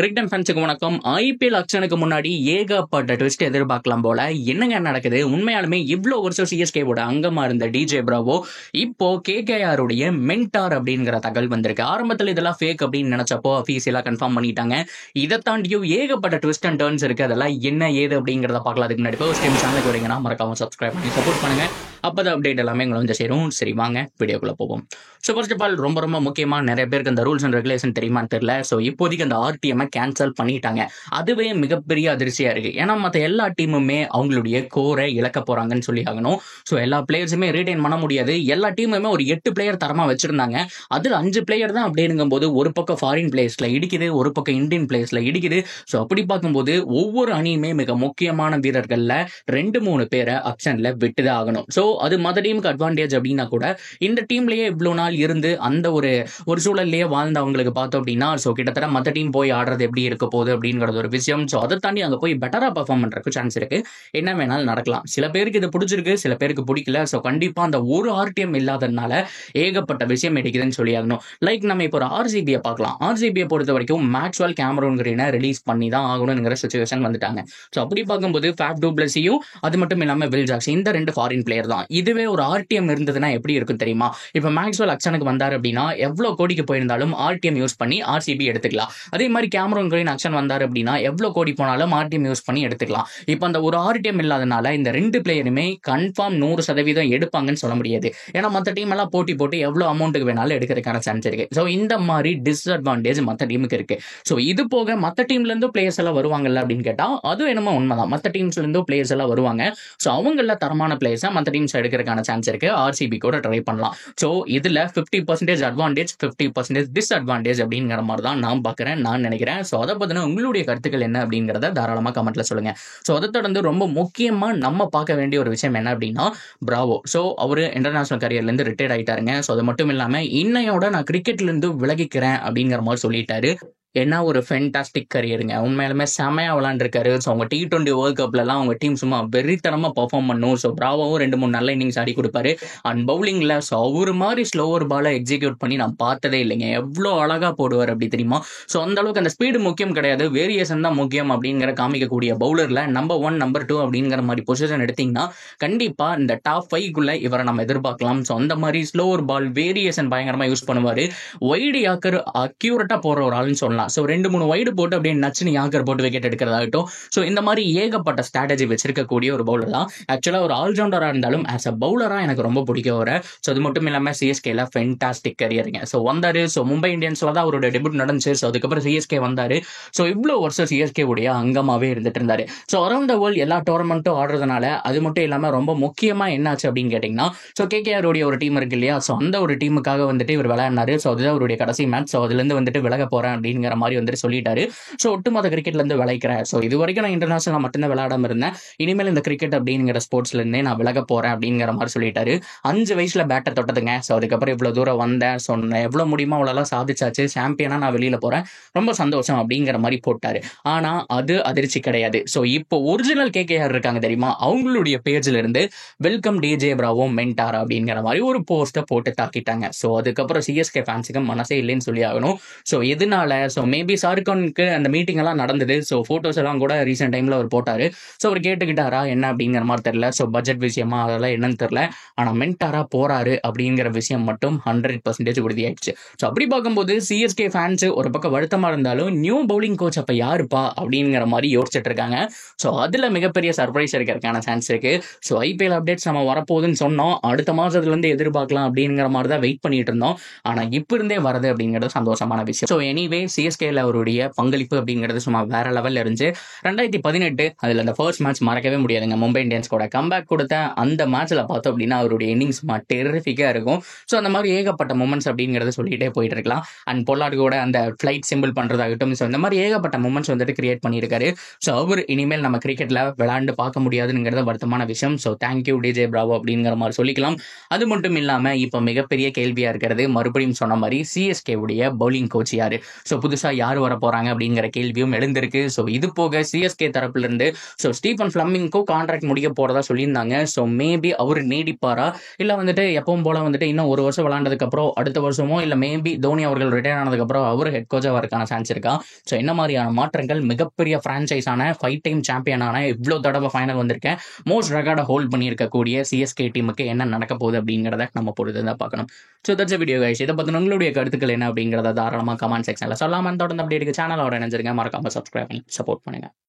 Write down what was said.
Cricket ஃபேன்ஸுக்கு வணக்கம். IPL ஆக்ஷனுக்கு முன்னாடி ஏகப்பட்ட ட்விஸ்ட் எதிர்பார்க்கலாம் போல. என்னங்க நடக்குது? உண்மையாலுமே இவ்வளோ வருஷம் சிஎஸ்கேவோட அங்கமா இருந்த டிஜே பிராவோ இப்போ கேகேஆர் உடைய மென்டார் அப்படிங்கிற தகவல் வந்திருக்கு. ஆரம்பத்தில் இதெல்லாம் ஃபேக் அப்படின்னு நினைச்சப்போ அஃபீஷியலா கன்ஃபார்ம் பண்ணிட்டாங்க. இதை தாண்டியும் ஏகப்பட்ட ட்விஸ்ட் அண்ட் டர்ன்ஸ் இருக்கு. அதெல்லாம் என்ன ஏது அப்படிங்கிறத பார்க்கலாம். அதுக்கு முன்னாடி ஃபர்ஸ்ட் டைம் சேனலுக்கு வரீங்கன்னா மறக்காம சப்ஸ்கிரைப் பண்ணி சப்போர்ட் பண்ணுங்க. அப்போதான் அப்டேட் எல்லாமே எங்களை வந்து சேரும். சரி, வாங்க வீடியோக்குள்ள போவோம். ஸோ ஃபர்ஸ்ட் ஆஃப் ஆல் ரொம்ப முக்கியமாக நிறைய பேருக்கு அந்த ரூல்ஸ் அண்ட் ரெகுலேஷன் தெரியுமான்னு தெரியல. ஸோ இப்போதைக்கு அந்த ஆர்டிஎம் கேன்சல் பண்ணிட்டாங்க. அதுவே மிகப்பெரிய அதிர்ச்சியா இருக்கு. ஏன்னா மற்ற எல்லா டீமுமே அவங்களுடைய கோரை இழக்க போறாங்கன்னு சொல்லி ஆகணும். ஸோ எல்லா பிளேயர்ஸுமே ரீடைன் பண்ண முடியாது. எல்லா டீமுமே ஒரு 8 பிளேயர் தரமா வச்சிருந்தாங்க. அதில் 5 பிளேயர் தான் அப்படிங்கும் போது ஒரு பக்கம் ஃபாரின் பிளேயர்ஸ்ல இடிக்குது, ஒரு பக்கம் இந்தியன் பிளேயர்ஸ்ல இடிக்குது. ஸோ அப்படி பார்க்கும்போது ஒவ்வொரு அணியுமே மிக முக்கியமான வீரர்கள்ல 2-3 பேரை ஆப்ஷன்ல விட்டுதான் ஆகணும். ஸோ அது மற்ற டீமுக்கு அட்வான்டேஜ் அப்படின்னா கூட இந்த டீம்லயே இவ்வளவு நாள் இருந்து அந்த ஒரு சூழல்லையே வாழ்ந்தவங்களுக்கு பார்த்தோம் அப்படின்னா ஸோ கிட்டத்தட்ட மற்ற டீம் போய் ஆடுறது எப்படி இருக்க போகுது அப்படிங்கிறது ஒரு விஷயம். ஸோ அதை தாண்டி அங்கே போய் பெட்டரா பர்ஃபார்ம் பண்றதுக்கு சான்ஸ் இருக்கு. என்ன வேணாலும் நடக்கலாம். சில பேருக்கு இது பிடிச்சிருக்கு, சில பேருக்கு பிடிக்கல. ஸோ கண்டிப்பா அந்த ஒரு ஆர்டிஎம் இல்லாததுனால ஏகப்பட்ட விஷயம் எடுக்குதுன்னு சொல்லி ஆகணும். லைக் நம்ம இப்போ ஒரு ஆர்சிபியை பார்க்கலாம். ஆர்சிபியை பொறுத்த வரைக்கும் மேக்ஸ்வெல் கேமரூன் கிரீனை ரிலீஸ் பண்ணி தான் ஆகணுங்கிற சிச்சுவேஷன் வந்துட்டாங்க. ஸோ அப்படி பார்க்கும்போது ஃபேப் டு பிளஸியும் அது மட்டும் இல்லாமல் வில் ஜாக்ஸ் இந்த 2 ஃபாரின் பிளேயர் தான். இதுவே ஒரு ஆர்டிஎம் இருந்ததுன்னா எப்படி இருக்கும் தெரியுமா? இப்போ மேக்ஸ்வெல் அக்ஷனுக்கு வந்தார் அப்படின்னா எவ்வளவு கோடிக்கு போயிருந்தாலும் ஆர்டிஎம் யூஸ் பண்ணி ஆர்சிபி எடுத்துக்கலாம். அதே மாதிரி கேமரூன் கிரீன் அக்ஷன் வந்தார் அப்படின்னா எவ்வளவு கோடி போனாலும் ஆர்டிஎம் யூஸ் பண்ணி எடுத்துக்கலாம். இப்போ அந்த ஒரு ஆர்டிஎம் இல்லாதனால இந்த 2 பிளேயருமே கன்ஃபார்ம் 100% எடுப்பாங்கன்னு சொல்ல முடியாது. ஏன்னா மற்ற டீம் எல்லாம் போட்டி போட்டு எவ்வளவு அமௌண்ட்டுக்கு வேணாலும் எடுக்கிறதுக்கான சான்ஸ் இருக்கு. ஸோ இந்த மாதிரி டிஸ்அட்வான்டேஜ் மற்ற டீமுக்கு இருக்கு. ஸோ இது போக மற்ற டீம்ல இருந்து பிளேயர்ஸ் எல்லாம் வருவாங்கல்ல அப்படின்னு கேட்டா அதுவும் என்னமோ உண்மைதான். மற்ற டீம்ஸ்ல இருந்து பிளேயர்ஸ் எல்லாம் வருவாங்க. ஸோ அவங்கள தரமான பிளேயர்ஸை மற்ற டீம்ஸ் எடுக்கிறதுக்கான சான்ஸ் இருக்கு. ஆர்சிபி கூட ட்ரை பண்ணலாம். ஸோ இதுல 50% அட்வான்டேஜ் 50% டிஸ்அட்வான்டேஜ் அப்படிங்கிற மாதிரி தான் நான் பார்க்குறேன், நான் நினைக்கிறேன். ஸோ அதை பத்தின உங்களுடைய கருத்துக்கள் என்ன அப்படிங்கிறத தாராளமாக கமெண்ட்ல சொல்லுங்க. ஸோ அதை தொடர்ந்து ரொம்ப முக்கியமா நம்ம பார்க்க வேண்டிய ஒரு விஷயம் என்ன அப்படின்னா பிராவோ. ஸோ அவரு இன்டர்நேஷனல் கரியர்ல இருந்து ரிட்டையர்ட் ஆயிட்டாருங்க. ஸோ அது மட்டும் இல்லாம இன்னையோட நான் கிரிக்கெட்ல இருந்து விலகிக்கிறேன் அப்படிங்கிற மாதிரி சொல்லிட்டாரு. என்ன ஒரு ஃபென்டாஸ்டிக் கரியருங்க. உண்மையாலுமே செமையா விளாண்டுருக்காரு. ஸோ அவங்க T20 வேர்ல்ட் கப்லலாம் அவங்க டீம் சும்மா வெறித்தனமா பர்ஃபார்ம் பண்ணும். ஸோ பிராவோவும் 2-3 நல்ல இன்னிங்ஸ் ஆடி கொடுப்பாரு. அண்ட் பவுலிங்ல ஸோ அவர் மாதிரி ஸ்லோவர் பாலை எக்ஸிக்யூட் பண்ணி நான் பார்த்ததே இல்லைங்க. எவ்வளோ அழகா போடுவார் அப்படி தெரியுமா? ஸோ அந்த அளவுக்கு அந்த ஸ்பீடு முக்கியம் கிடையாது, வேரியேஷன் தான் முக்கியம் அப்படிங்கிற காமிக்கக்கூடிய பவுலர்ல நம்பர் 1 நம்பர் 2 அப்படிங்கிற மாதிரி பொசிஷன் எடுத்தீங்கன்னா கண்டிப்பா இந்த டாப் 5குள்ள இவரை நம்ம எதிர்பார்க்கலாம். ஸோ அந்த மாதிரி ஸ்லோவர் பால் வேரியேஷன் பயங்கரமா யூஸ் பண்ணுவாரு. வைடு யாக்கர் அக்யூரேட்டா போடுற ஒரு ஆளுன்னு சொல்லலாம். ஸோ 2-3 வைடு போட்டு அப்படியே நச்சுன்னு யாக்கர் போட்டு விக்கெட் எடுக்கிறதாகட்டும். ஸோ இந்த மாதிரி ஏகப்பட்ட ஸ்ட்ராட்டஜி வச்சிருக்கக்கூடிய ஒரு பவுலர் தான். ஆக்சுவலா ஒரு ஆல்ரவுண்டரா இருந்தாலும் ஆஸ் அ பவுலரா எனக்கு ரொம்ப பிடிக்கும் வர. ஸோ அது மட்டும் இல்லாம சிஎஸ்கேல ஃபென்டாஸ்டிக் கரியருங்க. ஸோ வந்தாரு. ஸோ மும்பை இந்தியன்ஸ்ல தான் அவரோட டெபியூட் நடந்துச்சு. ஸோ அதுக்கப்புறம் சிஎஸ்கே வந்தாரு. ஸோ இவ்வளோ வருஷம் சிஎஸ்கே உடைய அங்கமாவே இருந்துட்டு இருந்தாரு. ஸோ அரௌண்ட் த வேர்ல்ட் எல்லா டோர்னமெண்ட்டும் ஆடுறதுனால அது மட்டும் இல்லாம ரொம்ப முக்கியமா என்னாச்சு அப்படின்னு கேட்டீங்கன்னா ஸோ கேகேஆர் உடைய ஒரு டீம் இருக்கு இல்லையா? ஸோ அந்த ஒரு டீமுக்காக வந்துட்டு இவர் விளையாடினாரு. ஸோ அதுதான் அவருடைய கடைசி மேட்ச். ஸோ அதுல இருந்து வந்துட்டு விலக போறேன் அப்படிங்கிற மாதிரி வந்துட்டு சொல்லிட்டாரு. ஸோ ஒட்டுமொத்த கிரிக்கெட்ல இருந்து விளைக்கிறேன். ஸோ இது வரைக்கும் நான் இன்டர்நேஷனல் மட்டும்தான் விளையாடாம இருந்தேன். இனிமேல் இந்த கிரிக்கெட் அப்படிங்கிற ஸ்போர்ட்ஸ்ல இருந்தே நான் விலக போறேன் அப்படிங்கிற மாதிரி சொல்லிட்டாரு. 5 வயசுல பேட்டை தொட்டதுங்க. ஸோ அதுக்கப்புறம் இவ்வளவு தூரம் வந்தேன். ஸோ எவ்வளவு முடியுமோ அவ்வளோலாம் சாதிச்சாச்சு. சாம்பியனா நான் வெளியில போறேன், ரொம்ப சந்தோஷம் அப்படிங்கிற மாதிரி போட்டாரு. ஆனா அது அதிர்ச்சி கிடையாது. ஸோ இப்போ ஒரிஜினல் கேகேஆர் இருக்காங்க தெரியுமா? அவங்களுடைய பேஜ்ல இருந்து வெல்கம் டிஜே பிராவோ மென்டார் அப்படிங்கிற மாதிரி ஒரு போஸ்ட்டை போட்டு தாக்கிட்டாங்க. ஸோ அதுக்கப்புறம் சிஎஸ்கே ஃபேன்ஸுக்கு மனசே இல்லைன்னு சொல்லி ஆகணும். ஸோ எதனால? ஸோ மேபி ஷாருக்கானுக்கு அந்த மீட்டிங் எல்லாம் நடந்தது. ஸோ போட்டோஸ் எல்லாம் கூட ரீசெண்ட் டைம்ல அவர் போட்டாரு. ஸோ அவர் கேட்டுக்கிட்டாரா என்ன அப்படிங்கிற மாதிரி தெரியல. ஸோ பட்ஜெட் விஷயமா அதெல்லாம் என்னன்னு தெரியல. ஆனா மென்டாரா போறாரு அப்படிங்கிற விஷயம் மட்டும் 100% உறுதியாயிடுச்சு. ஸோ அப்படி பார்க்கும்போது சிஎஸ்கே ஃபேன்ஸ் ஒரு பக்கம் வருத்தமா இருந்தாலும் நியூ பவுலிங் கோச் அப்ப யாருப்பா அப்படிங்கிற மாதிரி யோசிச்சுட்டு இருக்காங்க. ஸோ அதுல மிகப்பெரிய சர்ப்ரைஸ் இருக்கிறதுக்கான சான்ஸ் இருக்கு. ஸோ ஐபிஎல் அப்டேட்ஸ் நம்ம வரப்போகுதுன்னு சொன்னோம். அடுத்த மாசத்துல இருந்து எதிர்பார்க்கலாம் அப்படிங்கிற மாதிரி தான் வெயிட் பண்ணிட்டு இருந்தோம். ஆனா இப்ப இருந்தே வருது அப்படிங்கிறது சந்தோஷமான விஷயம். ஸோ எனிவே சிஎஸ்கேல அவருடைய பங்களிப்பு அப்படிங்கிறது சும்மா வேற லெவல்ல இருந்துச்சு. 2018 அதுல அந்த ஃபர்ஸ்ட் மேட்ச் மறக்கவே முடியாதுங்க. மும்பை இந்தியன்ஸ் கூட கம்பேக் கொடுத்த அந்த மேட்ச்ல பார்த்தோம் அப்படின்னா அவருடைய இன்னிங்ஸ் டெரிஃபிக்கா இருக்கும். ஸோ அந்த மாதிரி ஏகப்பட்ட மூமெண்ட்ஸ் அப்படிங்கிறத சொல்லிட்டே போயிட்டு இருக்கலாம். அண்ட் பொல்லார்டு கூட அந்த ஃபிளைட் சிம்பிள் பண்றதாகட்டும். ஸோ இந்த மாதிரி ஏகப்பட்ட மூமெண்ட்ஸ் வந்துட்டு கிரியேட் பண்ணியிருக்காரு. ஸோ அவர் இனிமேல் நம்ம கிரிக்கெட்ல விளையாண்டு பார்க்க முடியாதுங்கிறத வருத்தமான விஷயம். ஸோ தேங்க்யூ டிஜே பிராவோ அப்படிங்கிற மாதிரி சொல்லிக்கலாம். அது மட்டும் இல்லாம இப்ப மிகப்பெரிய கேள்வியா இருக்கிறது மறுபடியும் சொன்ன மாதிரி சிஎஸ்கே உடைய பவுலிங் கோச் யாரு? ஸோ புதுசா புதுசா யார் வர போறாங்க அப்படிங்கிற கேள்வியும் எழுந்திருக்கு. ஸோ இது போக சிஎஸ்கே தரப்புல இருந்து ஸ்டீஃபன் ஃபிளமிங்கோ கான்ட்ராக்ட் முடிய போறதா சொல்லியிருந்தாங்க. ஸோ மேபி அவர் நீடிப்பாரா, இல்ல எப்பவும் போல இன்னும் ஒரு வருஷம் விளையாண்டதுக்கு அப்புறம் அடுத்த வருஷமோ இல்ல மேபி தோனி அவர்கள் ரிட்டையர் ஆனதுக்கு அப்புறம் அவர் ஹெட் கோச்சா வரக்கான சான்ஸ் இருக்கா? ஸோ என்ன மாதிரியான மாற்றங்கள், மிகப்பெரிய பிரான்ச்சைஸான 5 டைம் சாம்பியனான இவ்வளோ தடவை ஃபைனல் வந்திருக்கேன் மோஸ்ட் ரெக்கார்டை ஹோல்ட் பண்ணியிருக்கக்கூடிய சிஎஸ்கே டீமுக்கு என்ன நடக்க போகுது அப்படிங்கிறத நம்ம பொறுத்து தான் பார்க்கணும். So that's video guys. இதை பற்றி உங்களுடைய கருத்துக்கள் என்ன அப்படிங்கிறத தாராளமாக கமெண்ட் செக்ஷனில் சொல்லாமல் தொடர்ந்து அப்படி இருக்கு சேனலோட இணைஞ்சிருங்க. மறக்காம சப்ஸ்கிரைப் பண்ணி சப்போர்ட் பண்ணுங்க.